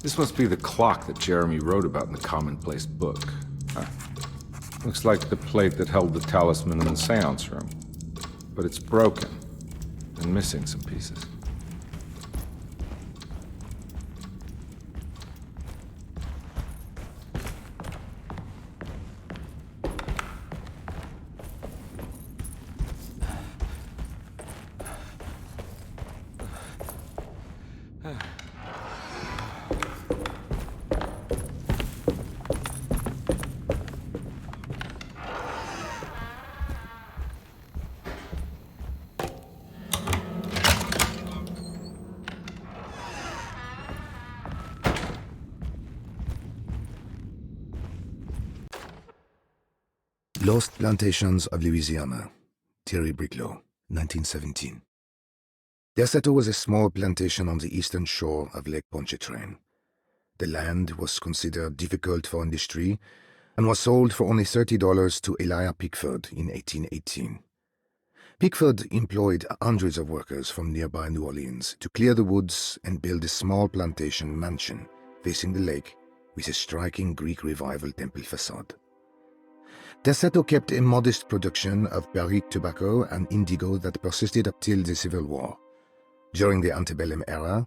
This must be the clock that Jeremy wrote about in the commonplace book. Huh. Looks like the plate that held the talisman in the seance room. But it's broken and missing some pieces. Lost Plantations of Louisiana, Thierry Briclot, 1917. Derceto was a small plantation on the eastern shore of Lake Pontchartrain. The land was considered difficult for industry and was sold for only $30 to Elijah Pickford in 1818. Pickford employed hundreds of workers from nearby New Orleans to clear the woods and build a small plantation mansion facing the lake with a striking Greek Revival temple facade. Derceto kept a modest production of barrique tobacco and indigo that persisted up till the Civil War. During the antebellum era,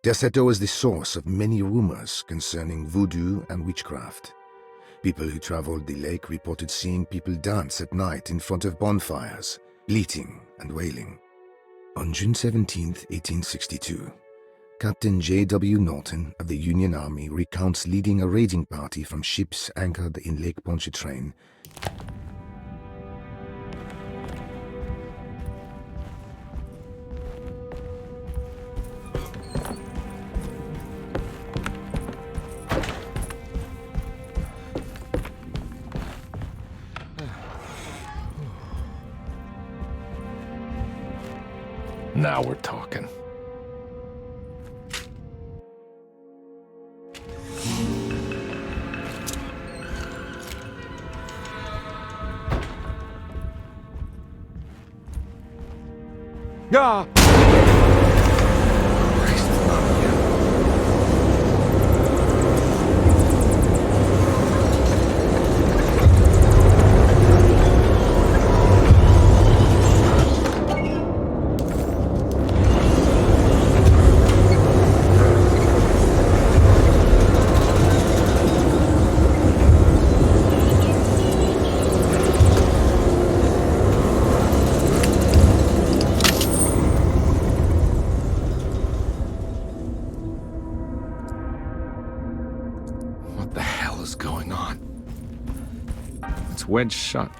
Derceto was the source of many rumors concerning voodoo and witchcraft. People who traveled the lake reported seeing people dance at night in front of bonfires, bleating and wailing. On June 17, 1862, Captain J.W. Norton of the Union Army recounts leading a raiding party from ships anchored in Lake Pontchartrain. Now we're talking. Ah! Christ, not again. What the hell is going on? It's wedged shut.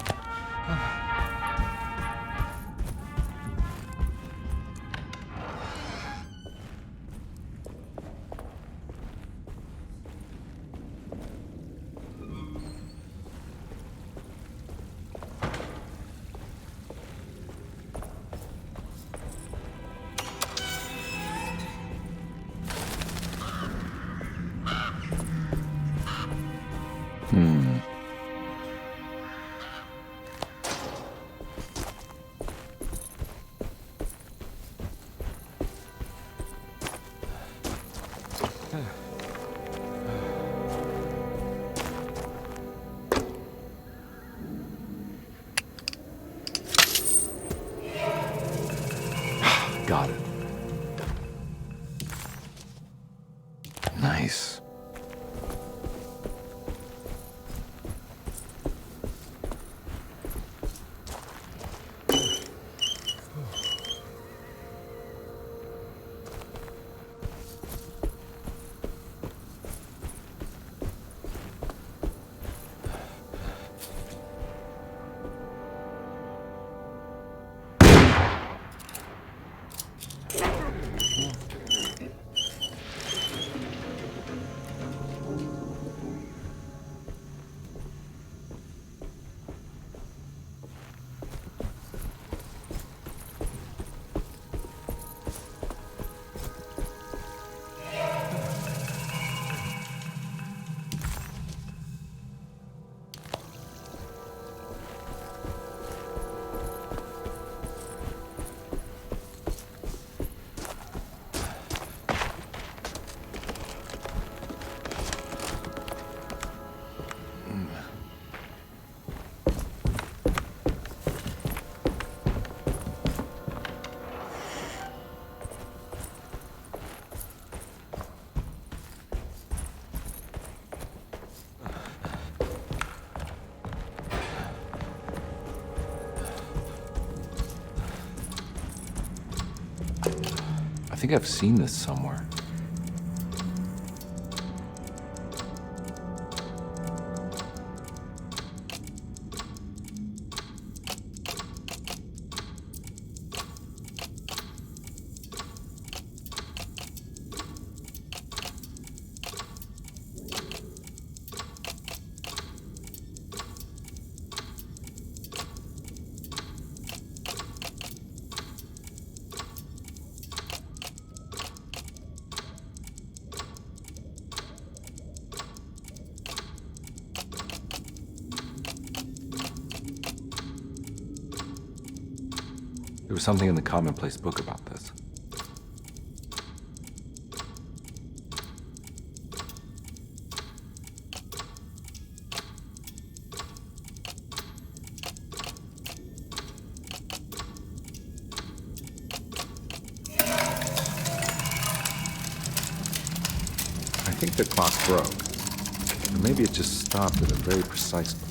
Got it. Nice. think I've seen this somewhere. There was something in the commonplace book about this. I think the clock broke. Or maybe it just stopped at a very precise place.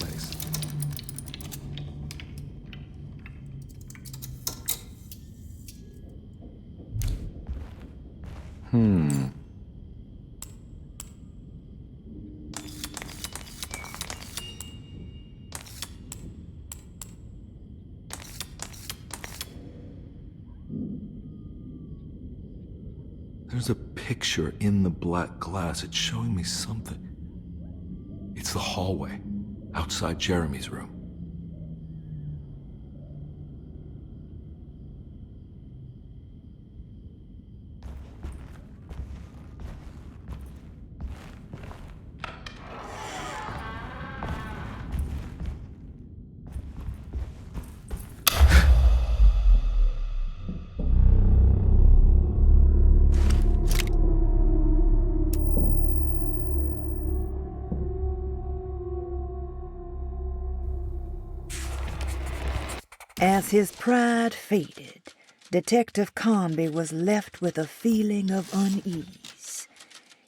There's a picture in the black glass. It's showing me something. It's the hallway outside Jeremy's room. As his pride faded, Detective Carnby was left with a feeling of unease.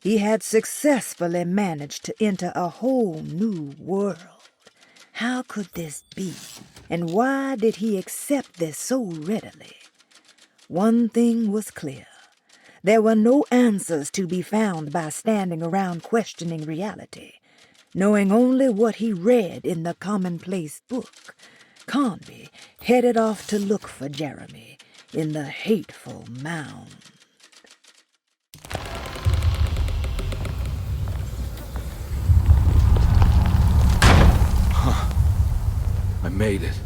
He had successfully managed to enter a whole new world. How could this be? And why did he accept this so readily? One thing was clear. There were no answers to be found by standing around questioning reality, knowing only what he read in the commonplace book. Carnby headed off to look for Jeremy in the hateful mound. I made it.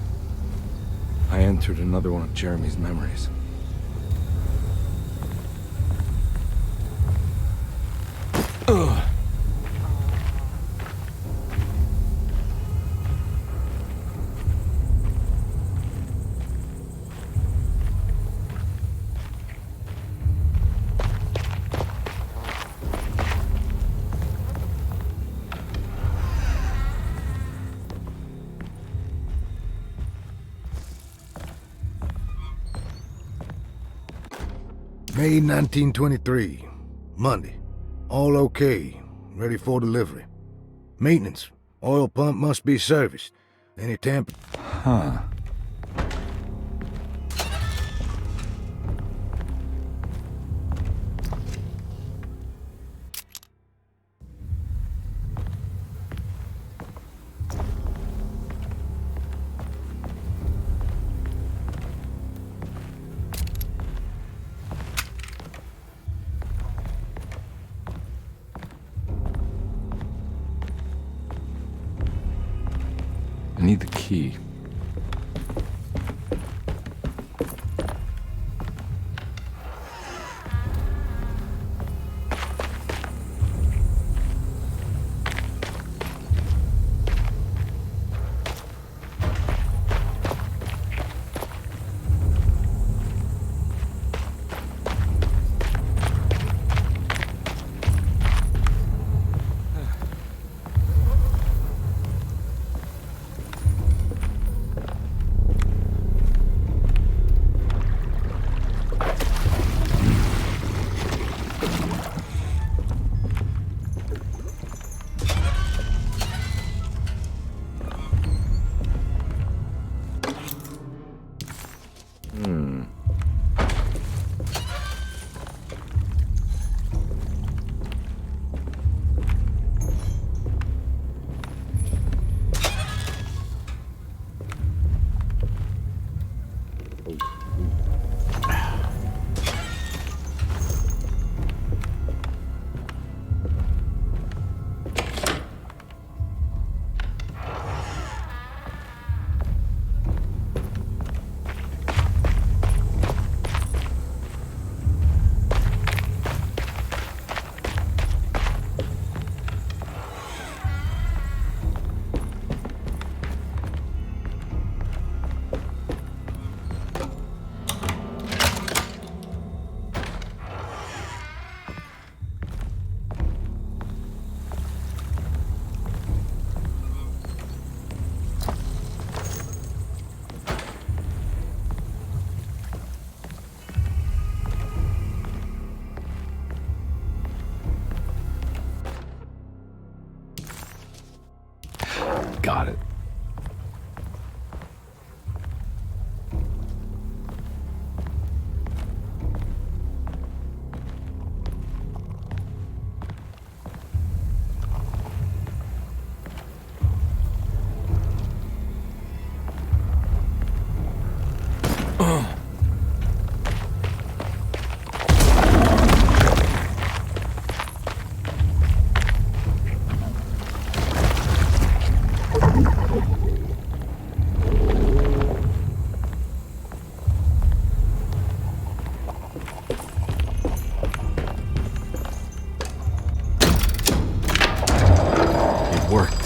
I entered another one of Jeremy's memories. Ugh. May 1923, Monday. All okay, ready for delivery. Maintenance, oil pump must be serviced. Any tamper... Huh. I need the key. got it. It worked.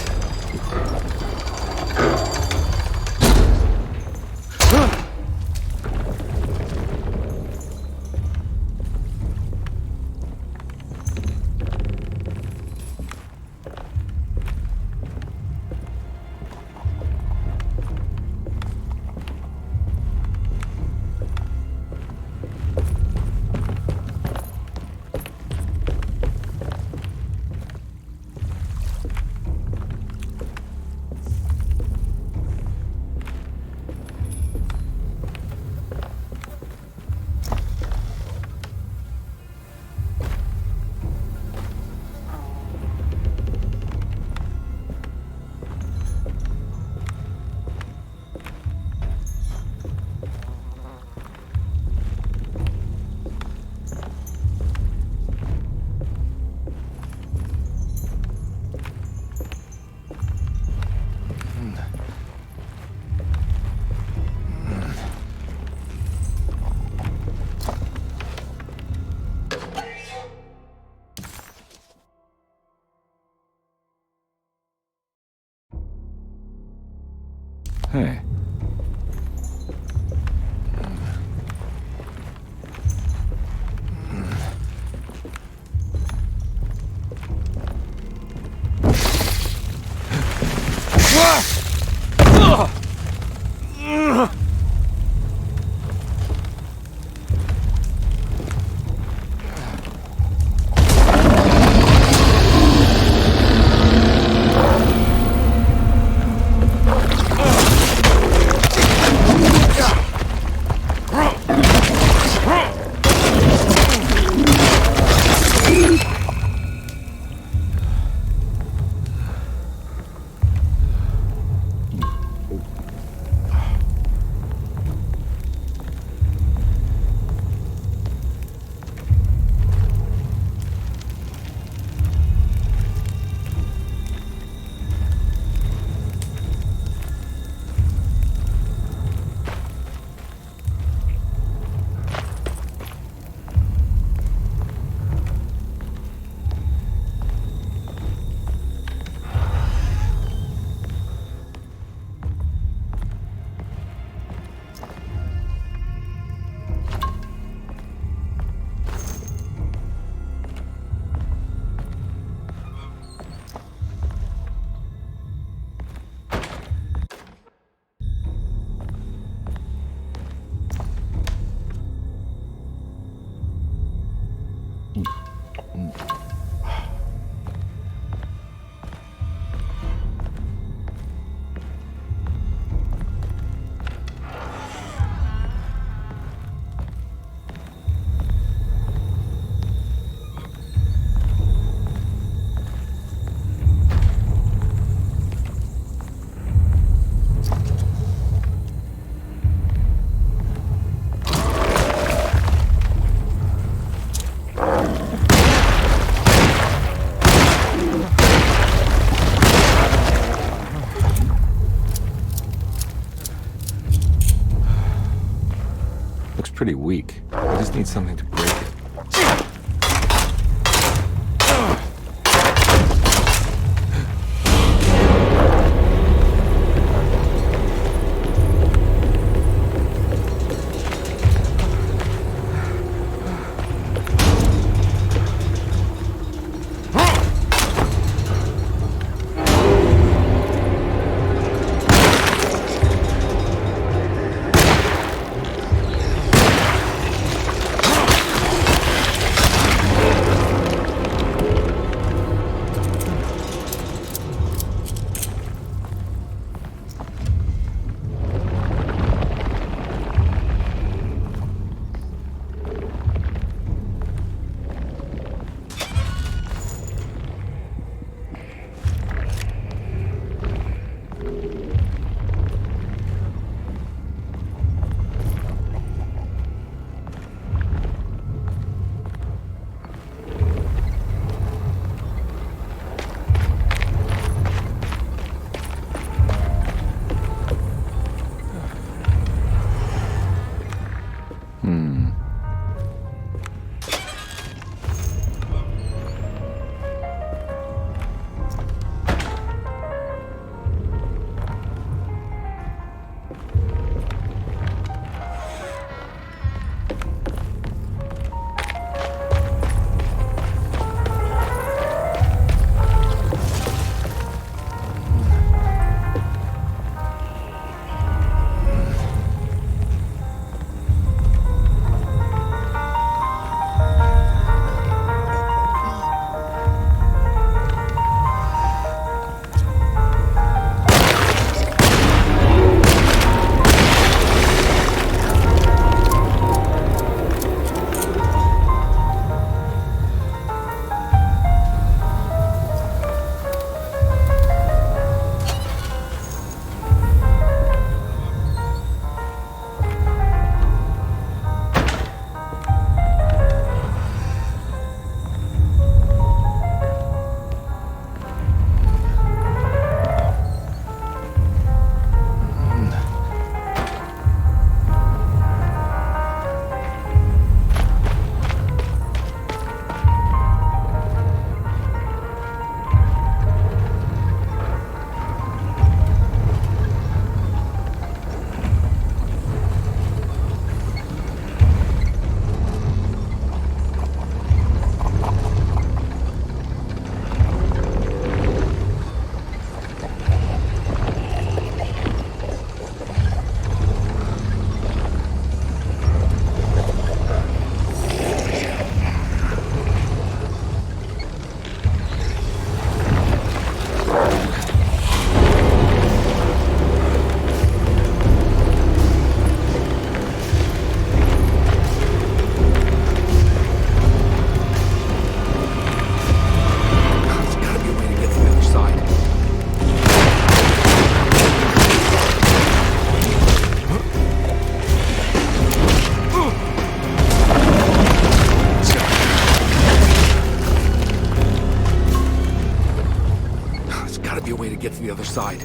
Hey. to the other side.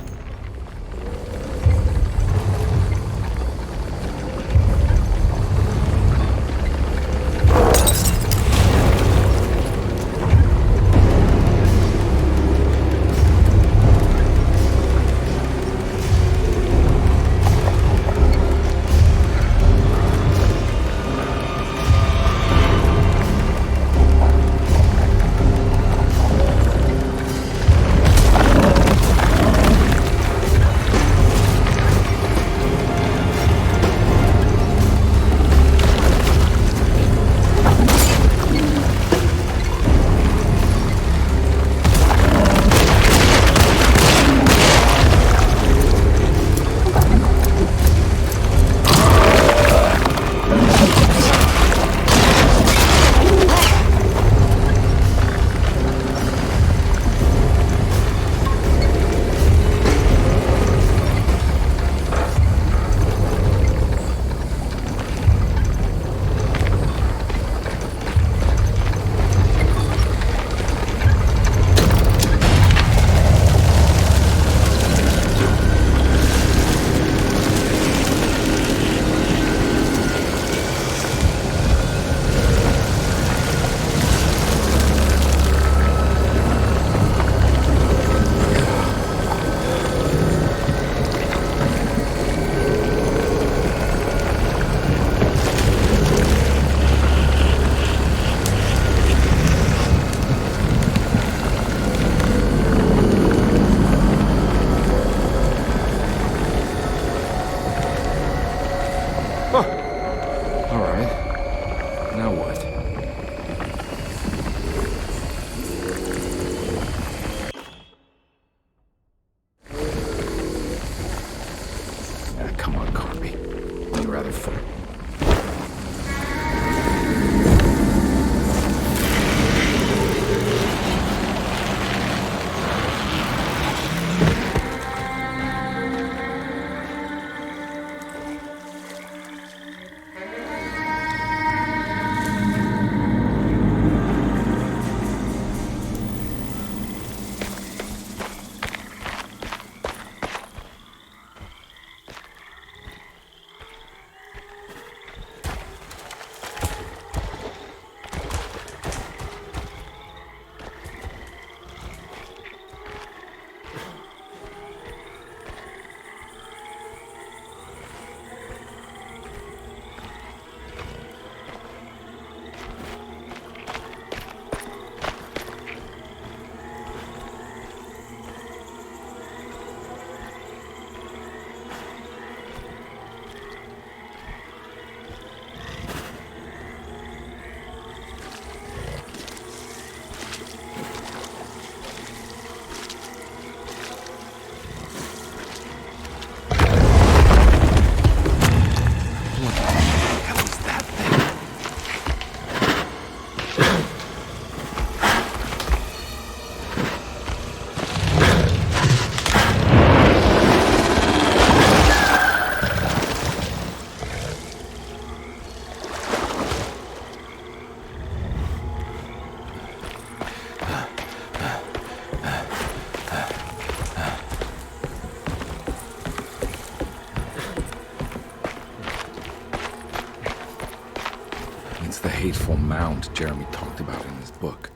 Come on, Carnby. You'd rather fight. It's the hateful mound Jeremy talked about in his book.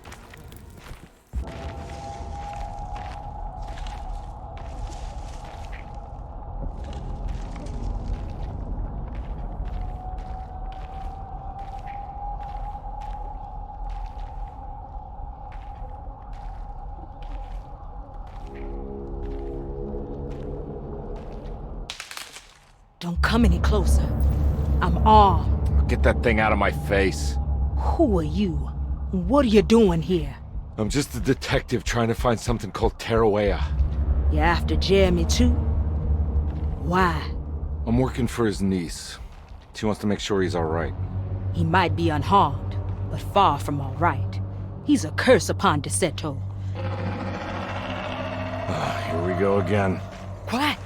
Don't come any closer. I'm armed. Get that thing out of my face. Who are you? What are you doing here? I'm just a detective trying to find something called Teruea. You after Jeremy too? Why? I'm working for his niece. She wants to make sure he's alright. He might be unharmed, but far from all right. He's a curse upon Deseto. Here we go again. Quiet.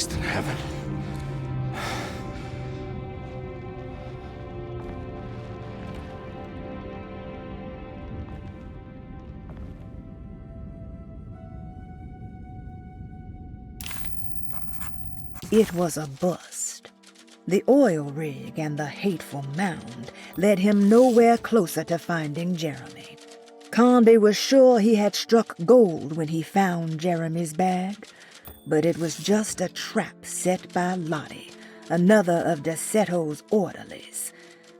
Christ in heaven. It was a bust. The oil rig and the hateful mound led him nowhere closer to finding Jeremy. Carnby was sure he had struck gold when he found Jeremy's bag, but it was just a trap set by Lottie, another of Desetto's orderlies.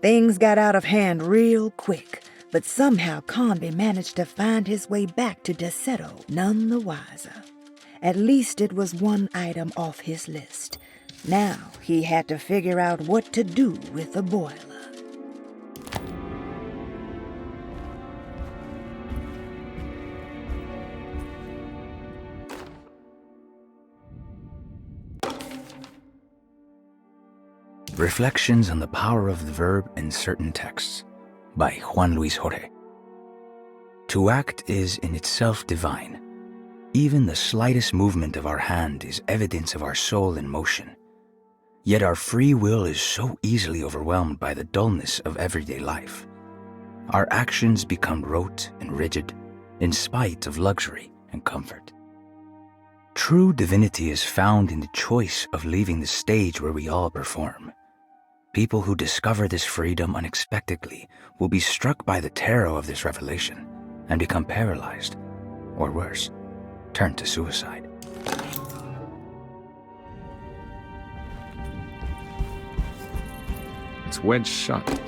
Things got out of hand real quick, but somehow Carnby managed to find his way back to Desetto none the wiser. At least it was one item off his list. Now he had to figure out what to do with the boiler. Reflections on the Power of the Verb in Certain Texts by Juan Luis Jorge. To act is in itself divine. Even the slightest movement of our hand is evidence of our soul in motion. Yet our free will is so easily overwhelmed by the dullness of everyday life. Our actions become rote and rigid, in spite of luxury and comfort. True divinity is found in the choice of leaving the stage where we all perform. People who discover this freedom unexpectedly will be struck by the terror of this revelation and become paralyzed, or worse, turn to suicide. It's wedged shut.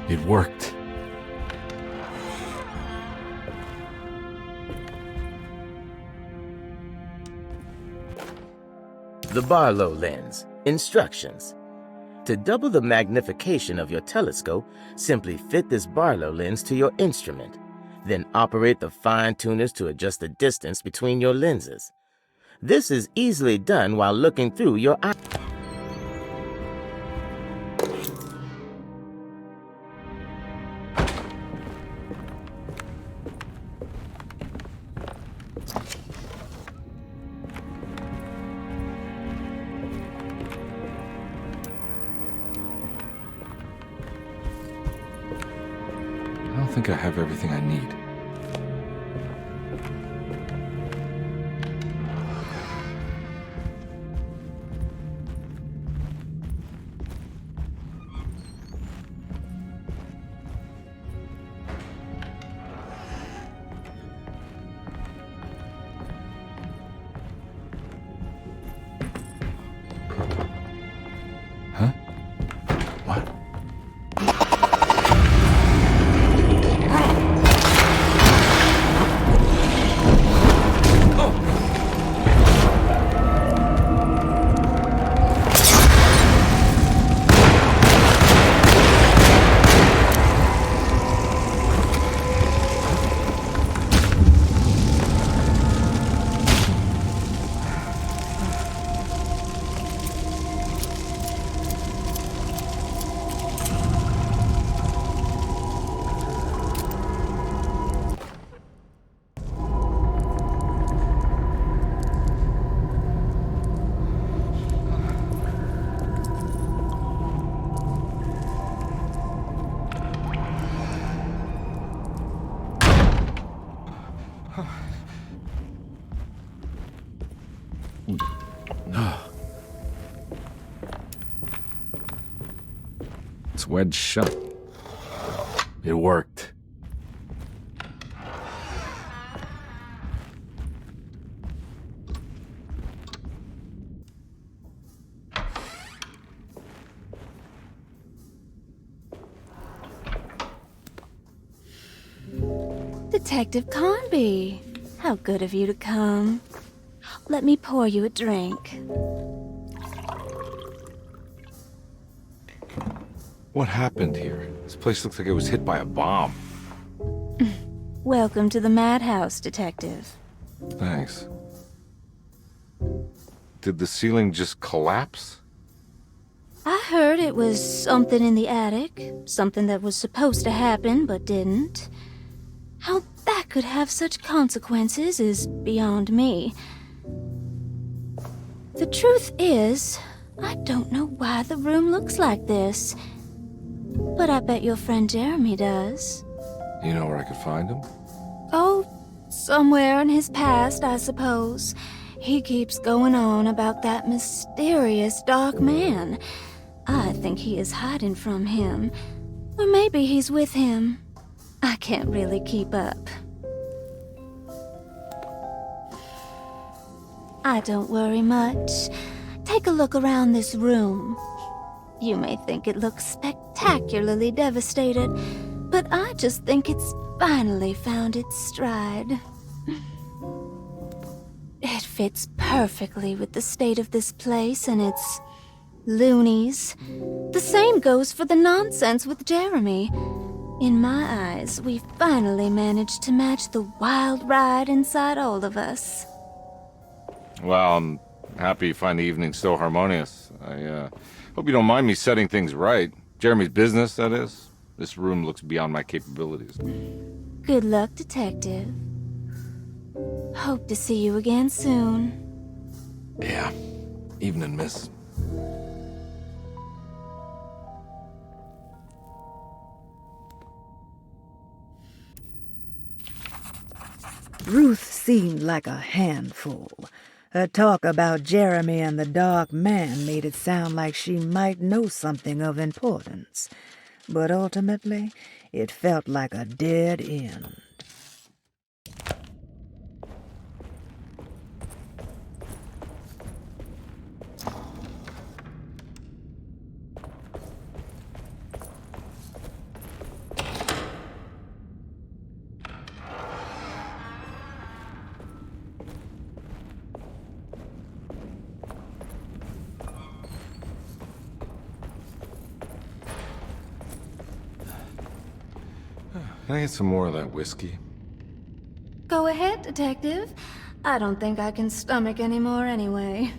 It worked. The Barlow lens. Instructions. To double the magnification of your telescope, simply fit this Barlow lens to your instrument. Then operate the fine-tuners to adjust the distance between your lenses. This is easily done while looking through your eye. I don't think I have everything I need. Huh? What? It's wedged shut. It worked. Detective Carnby, how good of you to come. Let me pour you a drink. What happened here? This place looks like it was hit by a bomb. Welcome to the madhouse, Detective. Thanks. Did the ceiling just collapse? I heard it was something in the attic, something that was supposed to happen but didn't. How that could have such consequences is beyond me. The truth is, I don't know why the room looks like this. But I bet your friend Jeremy does. You know where I could find him? Oh, somewhere in his past, I suppose. He keeps going on about that mysterious dark man. I think he is hiding from him. Or maybe he's with him. I can't really keep up. I don't worry much. Take a look around this room. You may think it looks spectacularly devastated, but I just think it's finally found its stride. It fits perfectly with the state of this place and its loonies. The same goes for the nonsense with Jeremy. In my eyes, we finally managed to match the wild ride inside all of us. Well, I'm happy you find the evening so harmonious. I hope you don't mind me setting things right. Jeremy's business, that is. This room looks beyond my capabilities. Good luck, Detective. Hope to see you again soon. Yeah. Evening, miss. Ruth seemed like a handful. Her talk about Jeremy and the Dark Man made it sound like she might know something of importance. But ultimately, it felt like a dead end. Can I get some more of that whiskey? Go ahead, Detective. I don't think I can stomach any more anyway.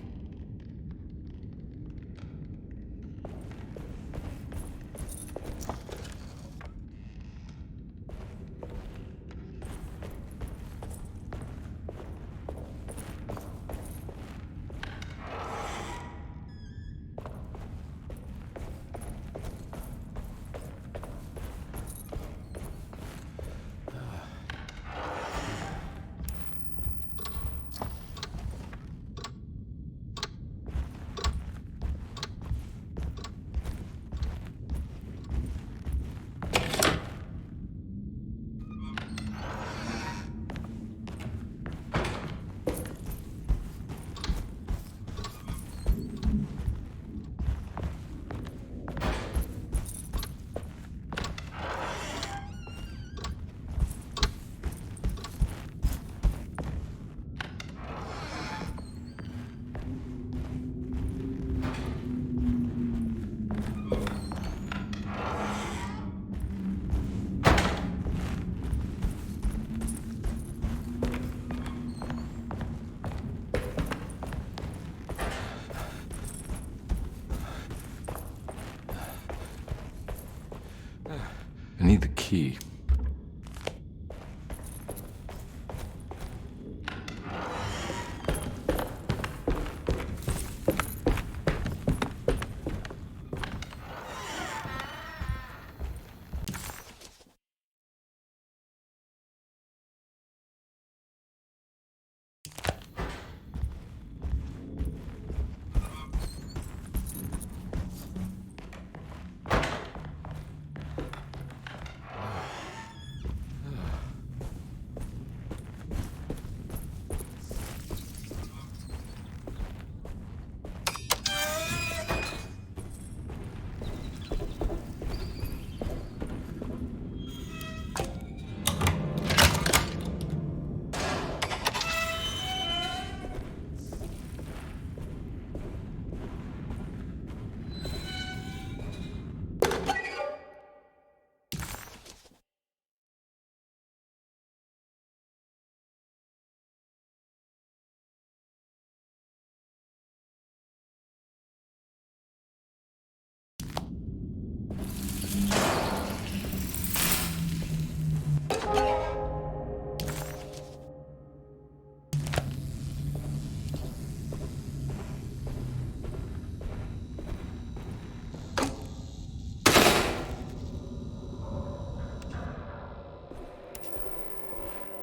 I need the key.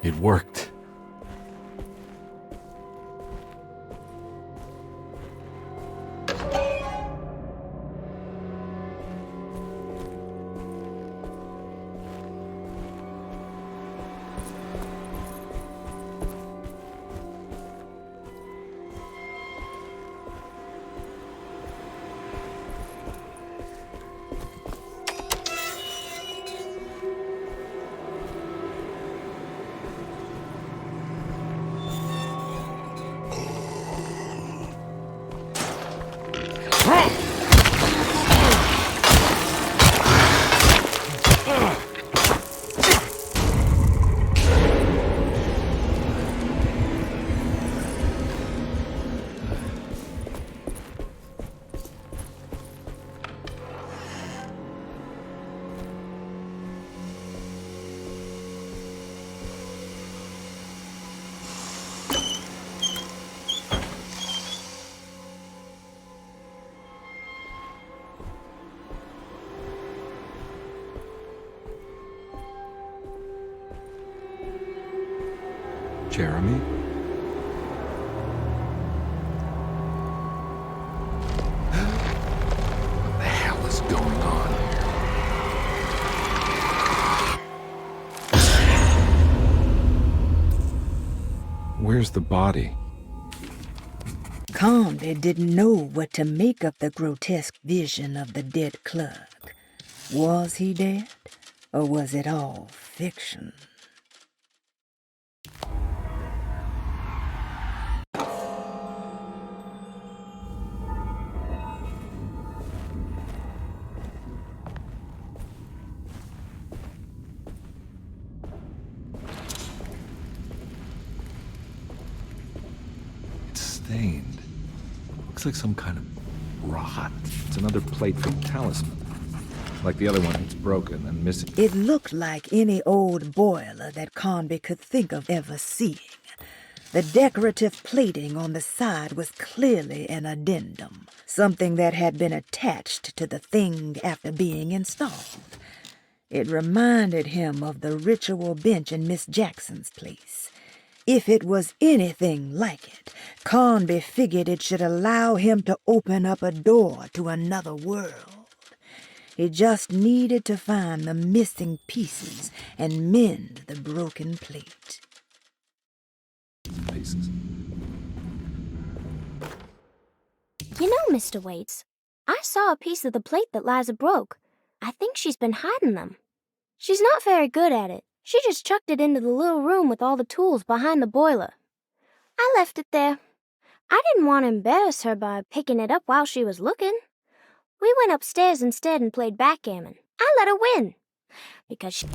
It worked. Jeremy? What the hell is going on here? Where's the body? Carnby didn't know what to make of the grotesque vision of the dead clerk. Was he dead, or was it all fiction? It's stained. Looks like some kind of rot. It's another plate from talisman. Like the other one, it's broken and missing. It looked like any old boiler that Carnby could think of ever seeing. The decorative plating on the side was clearly an addendum, something that had been attached to the thing after being installed. It reminded him of the ritual bench in Miss Jackson's place. If it was anything like it, Carnby figured it should allow him to open up a door to another world. He just needed to find the missing pieces and mend the broken plate. Pieces. You know, Mr. Waits, I saw a piece of the plate that Liza broke. I think she's been hiding them. She's not very good at it. She just chucked it into the little room with all the tools behind the boiler. I left it there. I didn't want to embarrass her by picking it up while she was looking. We went upstairs instead and played backgammon. I let her win, because she...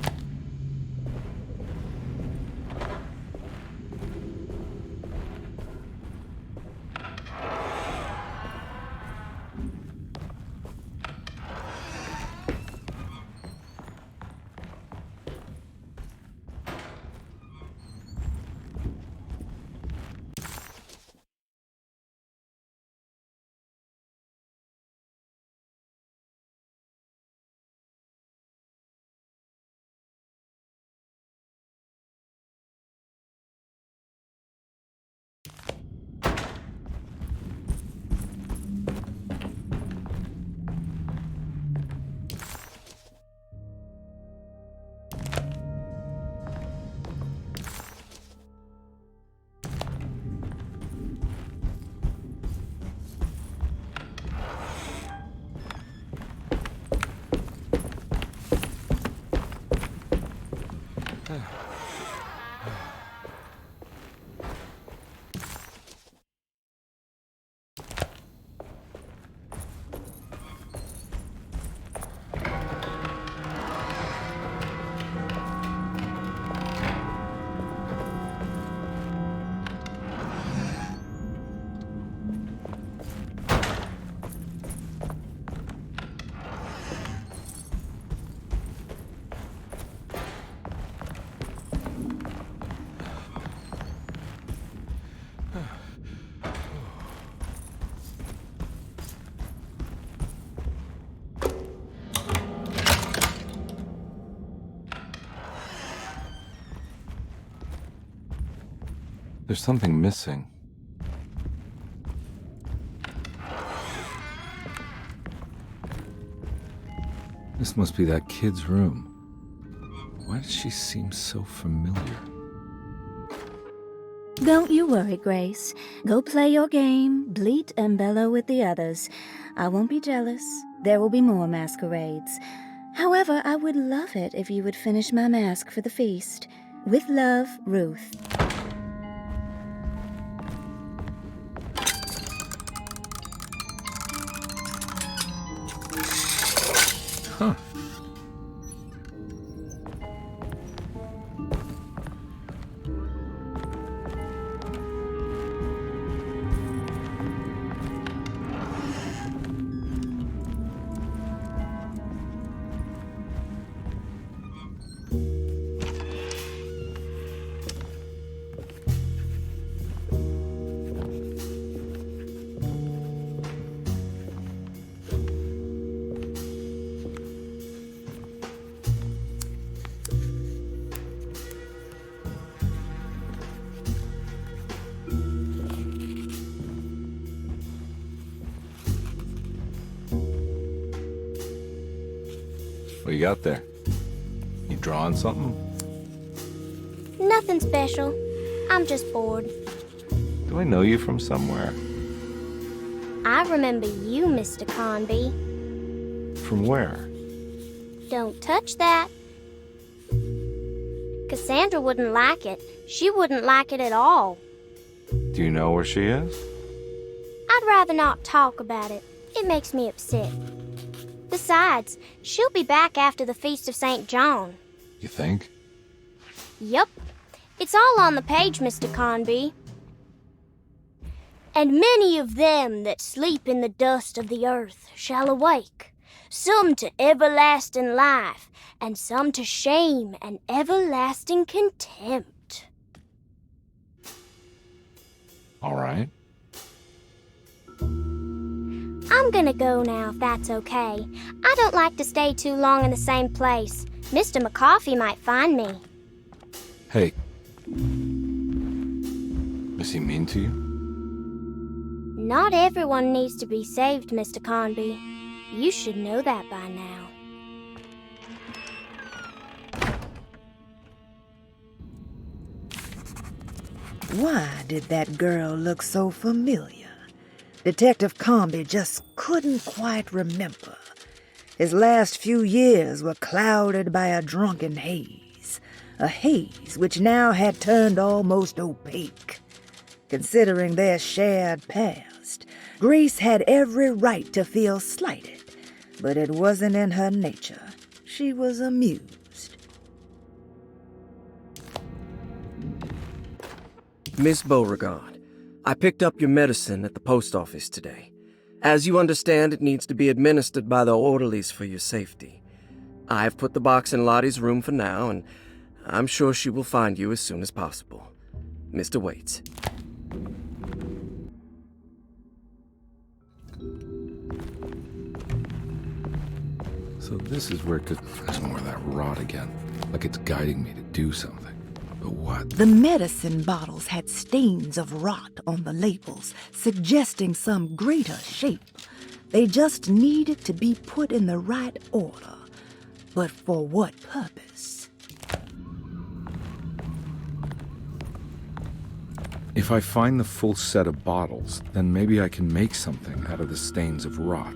There's something missing. This must be that kid's room. Why does she seem so familiar? Don't you worry, Grace. Go play your game, bleat and bellow with the others. I won't be jealous. There will be more masquerades. However, I would love it if you would finish my mask for the feast. With love, Ruth. Huh. What you got there? You drawing something? Nothing special. I'm just bored. Do I know you from somewhere? I remember you, Mr. Carnby. From where? Don't touch that. Cassandra wouldn't like it. She wouldn't like it at all. Do you know where she is? I'd rather not talk about it. It makes me upset. Besides, she'll be back after the Feast of St. John. You think? Yup. It's all on the page, Mr. Carnby. And many of them that sleep in the dust of the earth shall awake, some to everlasting life, and some to shame and everlasting contempt. All right. I'm gonna go now, if that's okay. I don't like to stay too long in the same place. Mr. McCoffey might find me. Hey. Is he mean to you? Not everyone needs to be saved, Mr. Carnby. You should know that by now. Why did that girl look so familiar? Detective Carnby just couldn't quite remember. His last few years were clouded by a drunken haze, a haze which now had turned almost opaque. Considering their shared past, Grace had every right to feel slighted, but it wasn't in her nature. She was amused. Miss Beauregard, I picked up your medicine at the post office today. As you understand, it needs to be administered by the orderlies for your safety. I've put the box in Lottie's room for now, and I'm sure she will find you as soon as possible. Mr. Waits. So this is where it could... There's more of that rot again. Like it's guiding me to do something. But what? The medicine bottles had stains of rot on the labels, suggesting some greater shape. They just needed to be put in the right order. But for what purpose? If I find the full set of bottles, then maybe I can make something out of the stains of rot.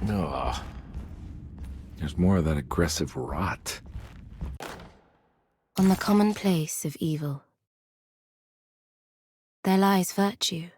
Ugh. There's more of that aggressive rot. On the commonplace of evil, there lies virtue.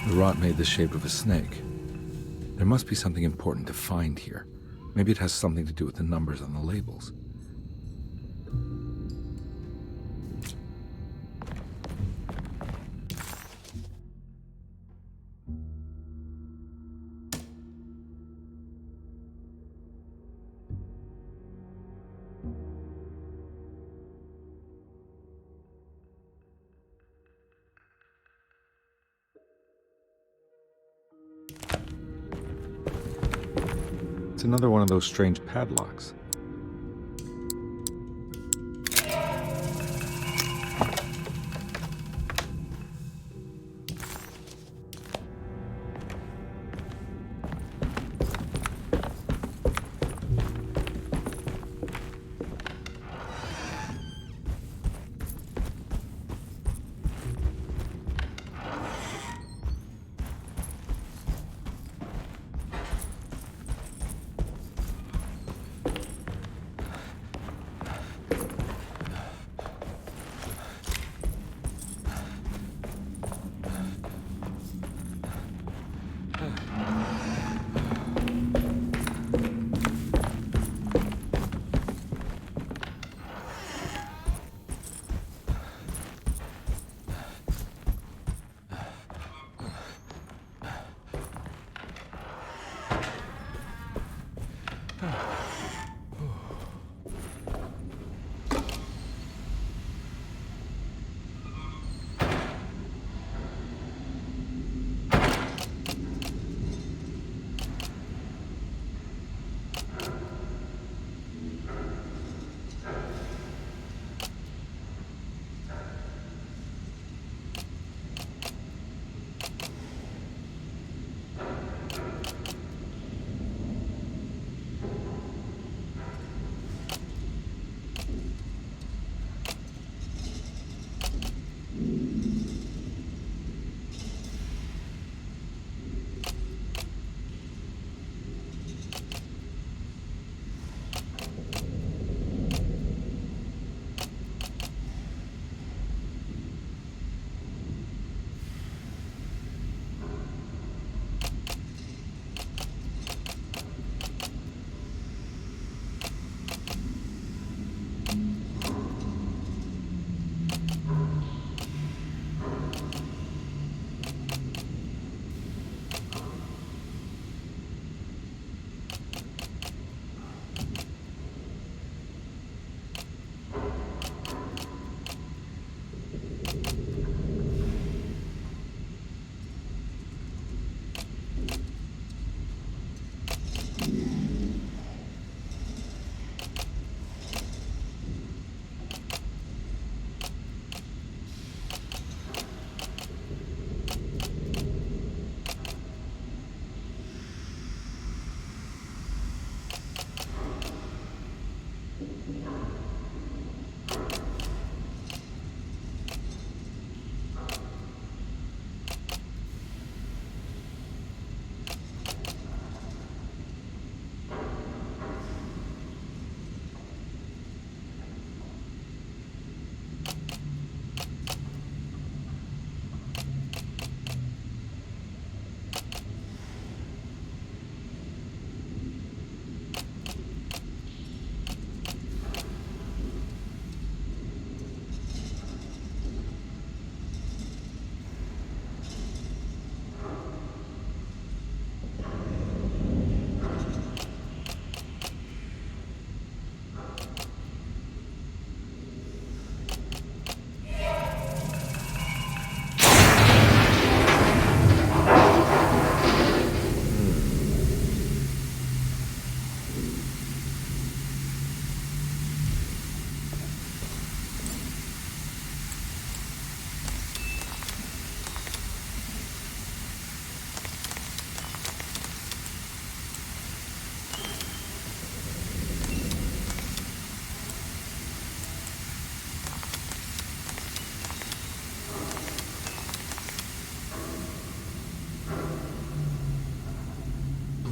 The rot made the shape of a snake. There must be something important to find here. Maybe it has something to do with the numbers on the labels. It's another one of those strange padlocks.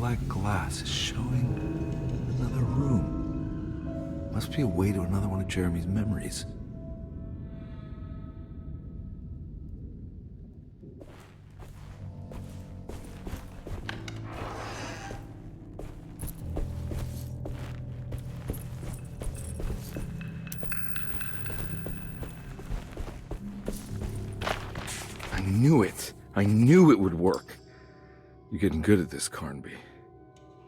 Black glass is showing another room. Must be a way to another one of Jeremy's memories. knew it. I knew it would work. You're getting good at this, Carnby.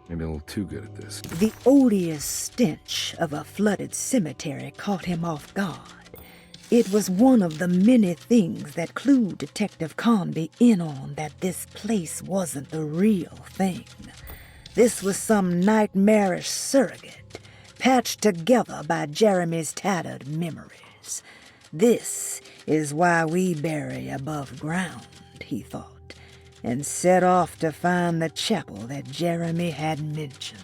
Maybe a little too good at this. The odious stench of a flooded cemetery caught him off guard. It was one of the many things that clued Detective Carnby in on that this place wasn't the real thing. This was some nightmarish surrogate, patched together by Jeremy's tattered memories. This is why we bury above ground, he thought, and set off to find the chapel that Jeremy had mentioned.